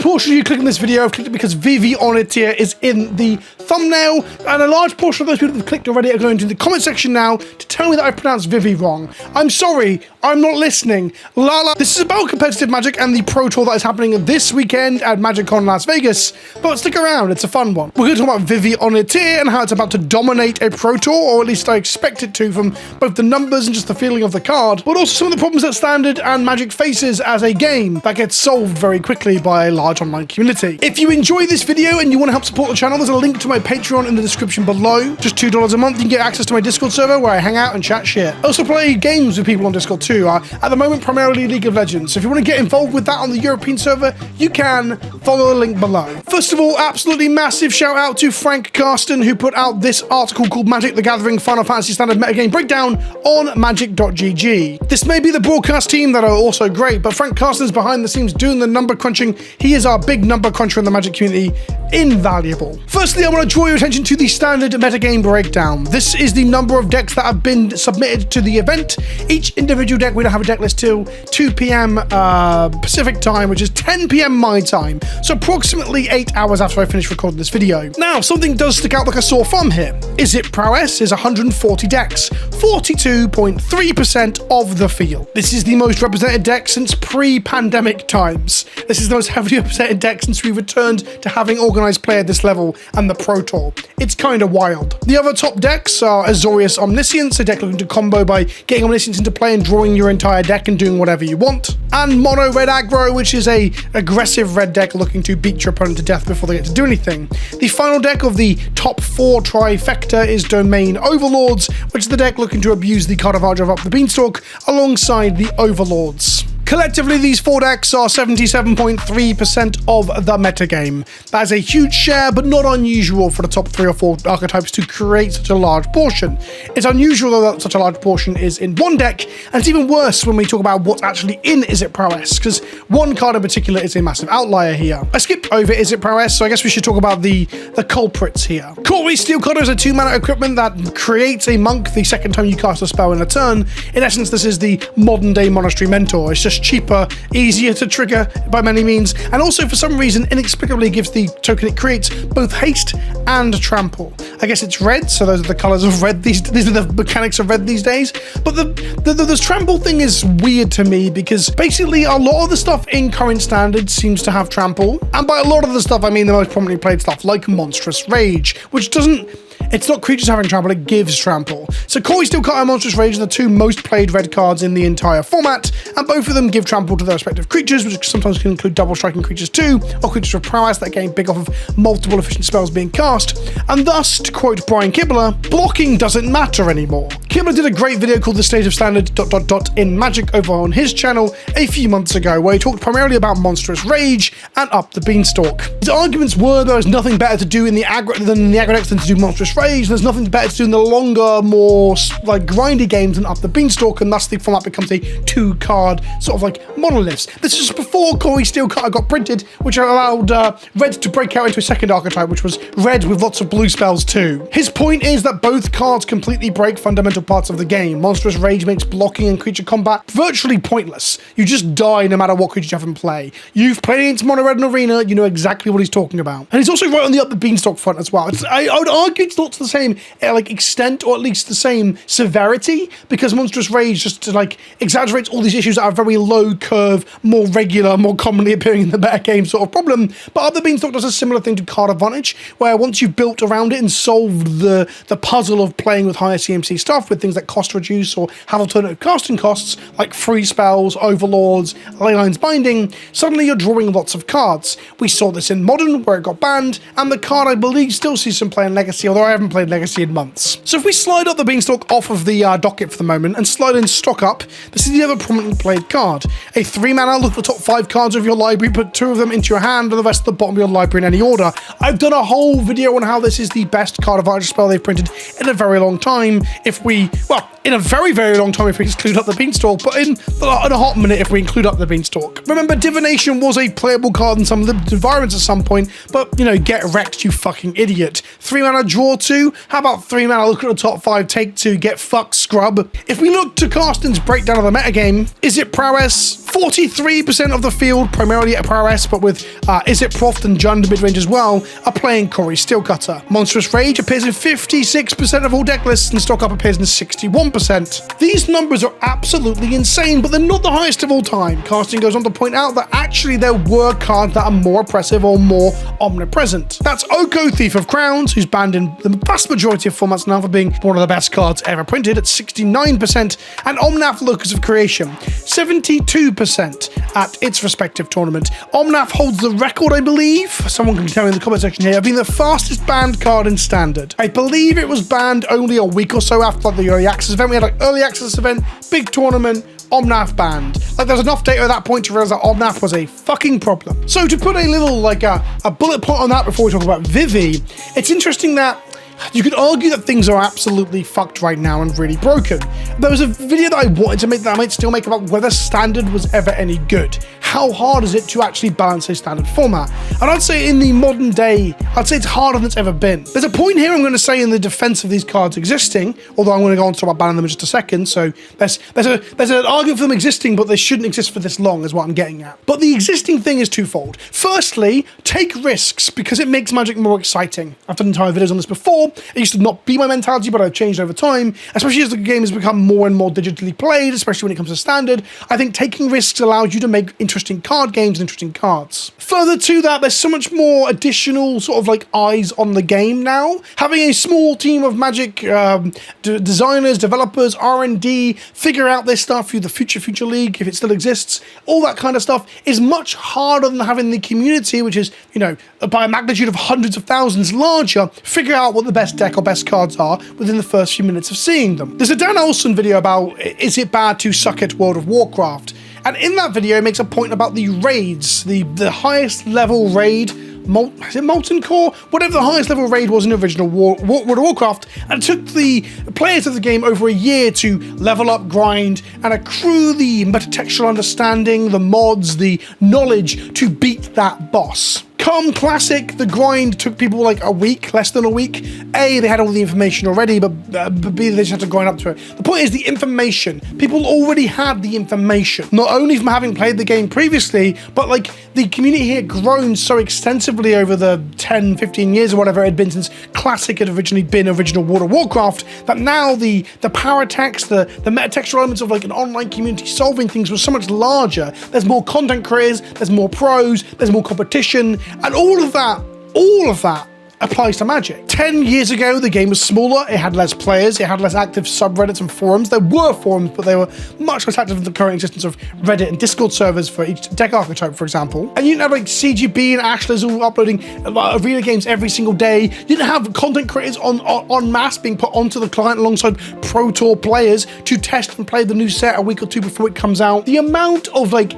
portion of you clicking this video have clicked it because Vivi on it here is in the thumbnail, and a large portion of those people that have clicked already are going to the comment section now to tell me that I pronounced Vivi wrong. I'm sorry, I'm not listening. This is about competitive Magic and the Pro Tour that is happening this weekend at MagicCon Las Vegas, but stick around, it's a fun one. We're going to talk about Vivi on it here and how it's about to dominate a Pro Tour, or at least I expect it to from both the numbers and just the feeling of the card, but also some of the problems that Standard and Magic faces as a game that gets solved very quickly by a large online community. If you enjoy this video and you want to help support the channel, there's a link to my Patreon in the description below. Just $2 a month, you can get access to my Discord server where I hang out and chat shit. I also play games with people on Discord too. At the moment, primarily League of Legends. So if you want to get involved with that on the European server, you can follow the link below. First of all, absolutely massive shout out to Frank Carsten, who put out this article called Magic the Gathering Final Fantasy Standard Metagame Breakdown on magic.gg. This may be the broadcast team that are also great, but Frank Carsten's behind the scenes doing the number crunching. He is our big number cruncher in the Magic community. Invaluable. Firstly, I want to draw your attention to the Standard Metagame Breakdown. This is the number of decks that have been submitted to the event. Each individual deck, we don't have a deck list till 2 p.m. Pacific time, which is 10 p.m. my time. So approximately 8 hours after I finish recording this video. Now, something does stick out like a sore thumb here. Is it prowess is 140 decks, 42.3% of the field. This is the most represented deck since pre-pandemic times. This is the most heavily represented deck since we returned to having organized play at this level and the Pro Tour. It's kind of wild. The other top decks are Azorius Omniscience, a deck looking to combo by getting Omniscience into play and drawing your entire deck and doing whatever you want. And Mono Red Aggro, which is a aggressive red deck looking to beat your opponent to death before they get to do anything. The final deck of the top 4 trifecta is Domain Overlords, which is the deck looking to abuse the Carnivage of Up the Beanstalk alongside the Overlords. Collectively, these 4 decks are 77.3% of the metagame. That is a huge share, but not unusual for the top 3 or 4 archetypes to create such a large portion. It's unusual, though, that such a large portion is in one deck, and it's even worse when we talk about what's actually in Is It Prowess, because one card in particular is a massive outlier here. I skipped over Is It Prowess, so I guess we should talk about the culprits here. Cosi-steel Cutter is a 2-mana equipment that creates a monk the second time you cast a spell in a turn. In essence, this is the modern-day Monastery Mentor. It's just cheaper, easier to trigger by many means, and also for some reason inexplicably gives the token it creates both haste and trample. I guess it's red, so those are the colors of red. These are the mechanics of red these days. But the trample thing is weird to me because basically a lot of the stuff in current standard seems to have trample, and by a lot of the stuff I mean the most prominently played stuff like Monstrous Rage, which doesn't. It's not creatures having trample, it gives trample. So cosi-steel Cutter and Monstrous Rage are the 2 most played red cards in the entire format, and both of them give trample to their respective creatures, which sometimes can include double striking creatures too, or creatures with prowess that gain big off of multiple efficient spells being cast. And thus, to quote Brian Kibler, blocking doesn't matter anymore. Kibler did a great video called The State of Standard ... in Magic over on his channel a few months ago, where he talked primarily about Monstrous Rage and Up the Beanstalk. His arguments were there is nothing better to do in the aggro decks than to do Monstrous Rage. There's nothing better to do in the longer, more like grindy games than Up the Beanstalk, and thus the format becomes a 2-card sort of like monoliths. This is before cosi-steel Cutter got printed, which allowed red to break out into a second archetype, which was red with lots of blue spells too. His point is that both cards completely break fundamental parts of the game. Monstrous Rage makes blocking and creature combat virtually pointless. You just die no matter what creature you have in play. You've played against Mono Red in Arena, you know exactly what he's talking about. And he's also right on the Up the Beanstalk front as well. I would argue it's not to the same like extent, or at least the same severity, because Monstrous Rage just like exaggerates all these issues that are very low curve, more regular, more commonly appearing in the meta game sort of problem. But Up the Beanstalk does a similar thing to Card Advantage, where once you've built around it and solved the puzzle of playing with higher CMC stuff with things that cost reduce or have alternative casting costs like free spells, overlords, Leyline's Binding, suddenly you're drawing lots of cards. We saw this in Modern where it got banned, and the card I believe still sees some play in Legacy, although I haven't played Legacy in months. So if we slide Up the Beanstalk off of the docket for the moment and slide in Stock Up, this is the other prominently played card. A 3-mana, look at the top 5 cards of your library, put 2 of them into your hand and the rest at the bottom of your library in any order. I've done a whole video on how this is the best Card Advantage spell they've printed in a very long time. If we well, in a very, very long time if we include up the Beanstalk, but in a hot minute if we include up the Beanstalk. Remember, Divination was a playable card in some of the environments at some point, but, you know, get wrecked, you fucking idiot. 3 mana, draw 2. How about 3 mana, look at the top 5, take 2, get fucked, scrub. If we look to Carsten's breakdown of the metagame, is it prowess? 43% of the field, primarily at prowess, but with is it Proft and Jund mid-range as well, are playing cosi-steel cutter. Monstrous Rage appears in 56% of all deck lists, and Stock Up appears in 61%. These numbers are absolutely insane, but they're not the highest of all time. Carsten goes on to point out that actually there were cards that are more oppressive or more omnipresent. That's Oko, Thief of Crowns, who's banned in the vast majority of formats now for being one of the best cards ever printed at 69%, and Omnath, Locus of Creation, 72% at its respective tournament. Omnath holds the record, I believe. Someone can tell me in the comment section here, of being the fastest banned card in Standard. I believe it was banned only a week or so after the early access event. We had like early access event, big tournament, Omnath banned. Like, there's enough data at that point to realize that Omnath was a fucking problem. So to put a little, like a bullet point on that before we talk about Vivi, it's interesting that you could argue that things are absolutely fucked right now and really broken. There was a video that I wanted to make that I might still make about whether Standard was ever any good. How hard is it to actually balance a Standard format? And I'd say in the modern day, I'd say it's harder than it's ever been. There's a point here I'm going to say in the defense of these cards existing, although I'm going to go on to talk about banning them in just a second. So there's an argument for them existing, but they shouldn't exist for this long is what I'm getting at. But the existing thing is twofold. Firstly, take risks because it makes Magic more exciting. I've done entire videos on this before. It used to not be my mentality, but I've changed over time, especially as the game has become more and more digitally played, especially when it comes to Standard. I think taking risks allows you to make interesting card games and interesting cards. Further to that, there's so much more additional sort of like eyes on the game now. Having a small team of Magic designers, developers, R&D, figure out this stuff through the Future League, if it still exists, all that kind of stuff is much harder than having the community, which is, you know, by a magnitude of hundreds of thousands larger, figure out what the best deck or best cards are within the first few minutes of seeing them. There's a Dan Olsen video about, is it bad to suck at World of Warcraft? And in that video, it makes a point about the raids, the highest level raid, is it Molten Core? Whatever the highest level raid was in the original World of Warcraft, and it took the players of the game over a year to level up, grind, and accrue the metatextual understanding, the mods, the knowledge to beat that boss. Come Classic, the grind took people like a week, less than a week. A, they had all the information already, but B, they just had to grind up to it. The point is the information. People already had the information, not only from having played the game previously, but like the community here had grown so extensively over the 10, 15 years or whatever it had been since Classic had originally been original World of Warcraft, that now the power text, the metatextual elements of like an online community solving things was so much larger. There's more content creators, there's more pros, there's more competition, and all of that applies to Magic. 10 years ago, the game was smaller, it had less players, it had less active subreddits and forums. There were forums, but they were much less active than the current existence of Reddit and Discord servers for each deck archetype, for example. And you didn't have like CGB and Ashlers all uploading arena games every single day. You didn't have content creators en masse being put onto the client alongside Pro Tour players to test and play the new set a week or two before it comes out. The amount of like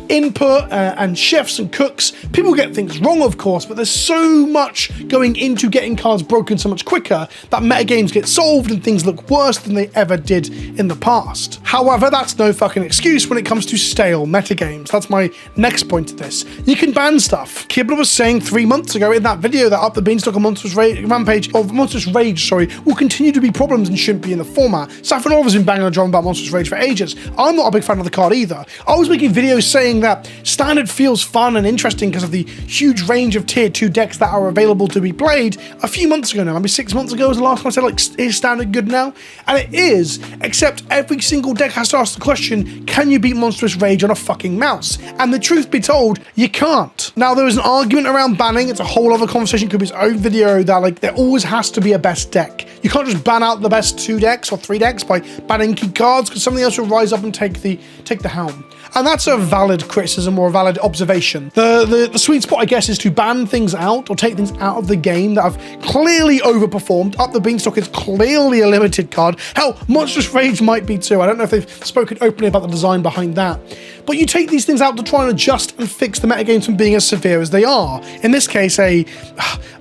input and chefs and cooks, people get things wrong, of course, but there's so much going into getting cards broken so much quicker that metagames get solved and things look worse than they ever did in the past. However, that's no fucking excuse when it comes to stale metagames. That's my next point to this. You can ban stuff. Kibler was saying 3 months ago in that video that Up the Beanstalk and Monstrous Rage, will continue to be problems and shouldn't be in the format. Saffron has been banging on drum about Monstrous Rage for ages. I'm not a big fan of the card either. I was making videos saying that Standard feels fun and interesting because of the huge range of tier 2 decks that are available to be played a few months ago now. Maybe 6 months ago was the last time I said, like, is Standard good now? And it is, except every single deck has to ask the question, can you beat Monstrous Rage on a fucking mouse? And the truth be told, you can't. Now, there was an argument around banning. It's a whole other conversation, could be its own video, that like there always has to be a best deck. You can't just ban out the best 2 decks or 3 decks by banning key cards, because something else will rise up and take the helm. And that's a valid criticism or a valid observation. The sweet spot, I guess, is to ban things out or take things out of the game that have clearly overperformed. Up the Beanstalk is clearly a limited card. Hell, Monstrous Rage might be too. I don't know if they've spoken openly about the design behind that. But you take these things out to try and adjust and fix the metagames from being as severe as they are. In this case, a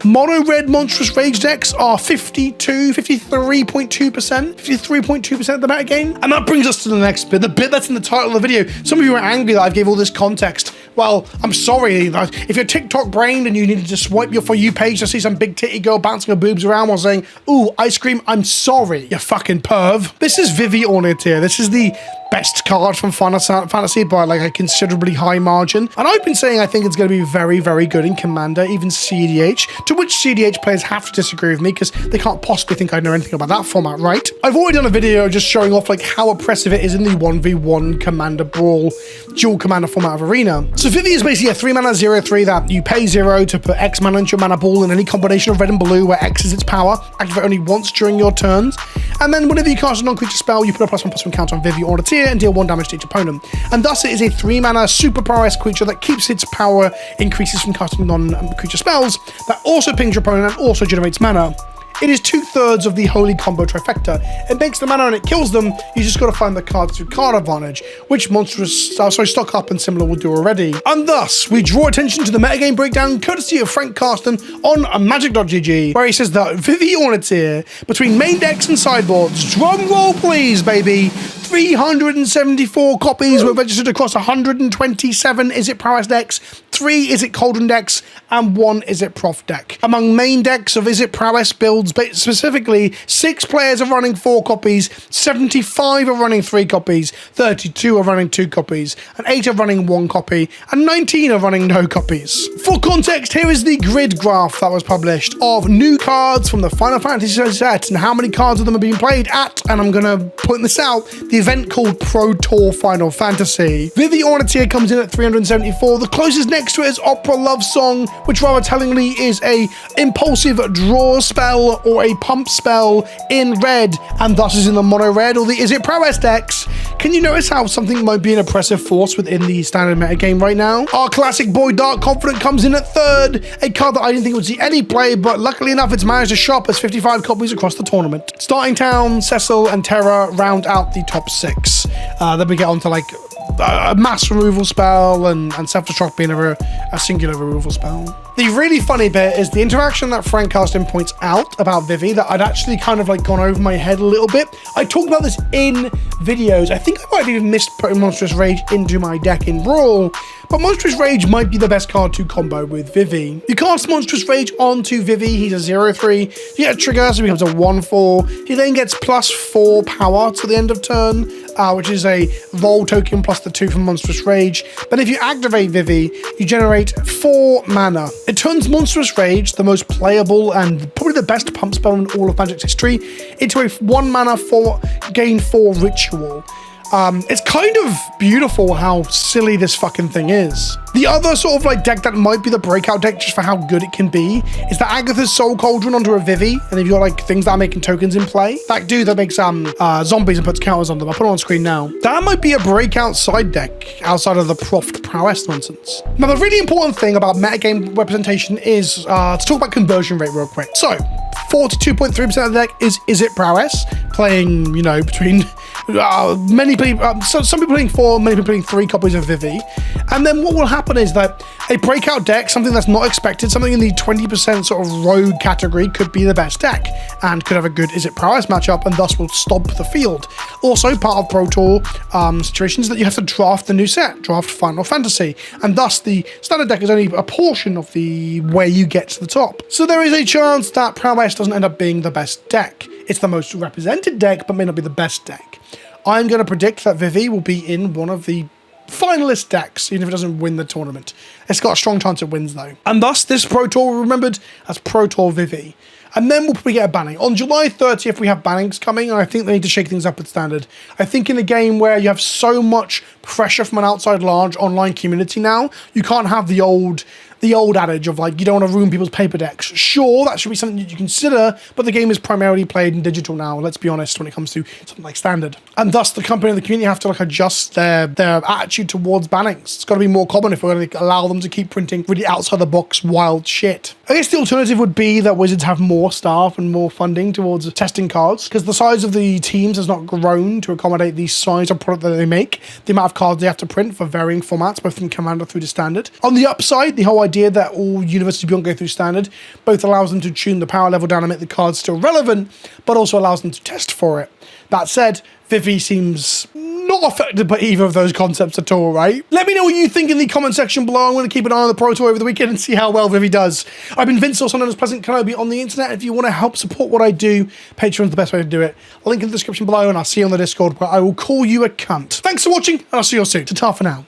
mono-red Monstrous Rage decks are 53.2% of the metagame. And that brings us to the next bit, the bit that's in the title of the video. Some of you are angry that I gave all this context. Well, I'm sorry. If you're TikTok brained and you needed to swipe your For You page to see some big titty girl bouncing her boobs around while saying, ooh, ice cream, I'm sorry, you fucking perv. This is Vivi Ornithia. This is the best card from Final Fantasy by like a considerably high margin. And I've been saying I think it's going to be very, very good in Commander, even CDH, to which CDH players have to disagree with me because they can't possibly think I know anything about that format, right? I've already done a video just showing off like how oppressive it is in the 1v1 Commander Brawl dual Commander format of Arena. So Vivi is basically a 3-mana 0/3 that you pay 0 to put X mana into your mana pool in any combination of red and blue where X is its power, activate only once during your turns, and then whenever you cast a non-creature spell, you put a +1/+1 counter on Vivi Ornithia and deal 1 damage to each opponent. And thus it is a 3-mana super prowess creature that keeps its power increases from casting non-creature spells, that also pings your opponent and also generates mana. It is 2/3 of the holy combo trifecta. It makes the mana and it kills them. You just got to find the cards through card advantage, which Stock Up and Similar will do already. And thus, we draw attention to the metagame breakdown courtesy of Frank Carsten on magic.gg, where he says that Vivi Ornithia, between main decks and sideboards, drum roll please, baby, 374 copies were registered across 127 Is It Prowess decks, 3 Is It Cauldron decks, and 1 Is It Prof deck. Among main decks of Is It Prowess builds, specifically, 6 players are running 4 copies, 75 are running 3 copies, 32 are running 2 copies, and 8 are running 1 copy, and 19 are running no copies. For context, here is the grid graph that was published of new cards from the Final Fantasy set and how many cards of them are being played at, and I'm gonna point this out, the event called Pro Tour Final Fantasy. Vivi Ornithia comes in at 374. The closest next to it is Opera Love Song, which rather tellingly is a impulsive draw spell or a pump spell in red, and thus is in the mono red or the Is It Prowess decks. Can you notice how something might be an oppressive force within the standard metagame right now? Our classic boy Dark Confident comes in at 3rd, a card that I didn't think would see any play, but luckily enough it's managed to shop as 55 copies across the tournament. Starting Town, Cecil, and Terra round out the top 6. Then we get on to like a mass removal spell and self-destruct being a singular removal spell. The really funny bit is the interaction that Frank Carsten points out about Vivi that I'd actually kind of like gone over my head a little bit. I talked about this in videos. I think I might have even missed putting Monstrous Rage into my deck in Brawl, but Monstrous Rage might be the best card to combo with Vivi. You cast Monstrous Rage onto Vivi, he's a 0/3, you get a trigger, so he becomes a 1/4. He then gets +4 power to the end of turn, which is a Vol token plus the 2 from Monstrous Rage. Then if you activate Vivi, you generate 4 mana. It turns Monstrous Rage, the most playable and probably the best pump spell in all of Magic's history, into a 1 mana gain 4 ritual. It's kind of beautiful how silly this fucking thing is. The other sort of like deck that might be the breakout deck just for how good it can be is the Agatha's Soul Cauldron onto a Vivi, and if you've got like things that are making tokens in play, that dude that makes zombies and puts counters on them, I'll put it on screen now. That might be a breakout side deck outside of the Proft Prowess nonsense. Now the really important thing about metagame representation is to talk about conversion rate real quick. So 42.3% of the deck is It Prowess, playing, you know, between many people, some people playing 4, many people playing 3 copies of Vivi. And then what will happen is that a breakout deck, something that's not expected, something in the 20% sort of rogue category could be the best deck and could have a good Is It Prowess matchup and thus will stomp the field. Also, part of Pro Tour situations that you have to draft the new set, draft Final Fantasy, and thus the standard deck is only a portion of the way you get to the top. So there is a chance that Prowess doesn't end up being the best deck. It's the most represented deck, but may not be the best deck. I'm going to predict that Vivi will be in one of the finalist decks, even if it doesn't win the tournament. It's got a strong chance it wins, though. And thus, this Pro Tour will be remembered as Pro Tour Vivi. And then we'll probably get a banning. On July 30th, we have bannings coming, and I think they need to shake things up with Standard. I think in a game where you have so much pressure from an outside large online community now, you can't have the old the old adage of like, you don't want to ruin people's paper decks. Sure, that should be something that you consider, but the game is primarily played in digital now, let's be honest, when it comes to something like Standard. And thus the company and the community have to like adjust their attitude towards bannings. It's got to be more common if we're going to allow them to keep printing really outside the box wild shit. I guess the alternative would be that Wizards have more staff and more funding towards testing cards, because the size of the teams has not grown to accommodate the size of product that they make, the amount of cards they have to print for varying formats, both from Commander through to Standard. On the upside, the whole idea that all University Beyond go through Standard both allows them to tune the power level down and make the cards still relevant, but also allows them to test for it. That said, Vivi seems not affected by either of those concepts at all, right? Let me know what you think in the comment section below. I'm going to keep an eye on the Pro Tour over the weekend and see how well Vivi does. I've been Vince, also known as PleasantKenobi on the internet. If you want to help support what I do, Patreon's the best way to do it. Link in the description below, and I'll see you on the Discord where I will call you a cunt. Thanks for watching, and I'll see you all soon. Ta-ta for now.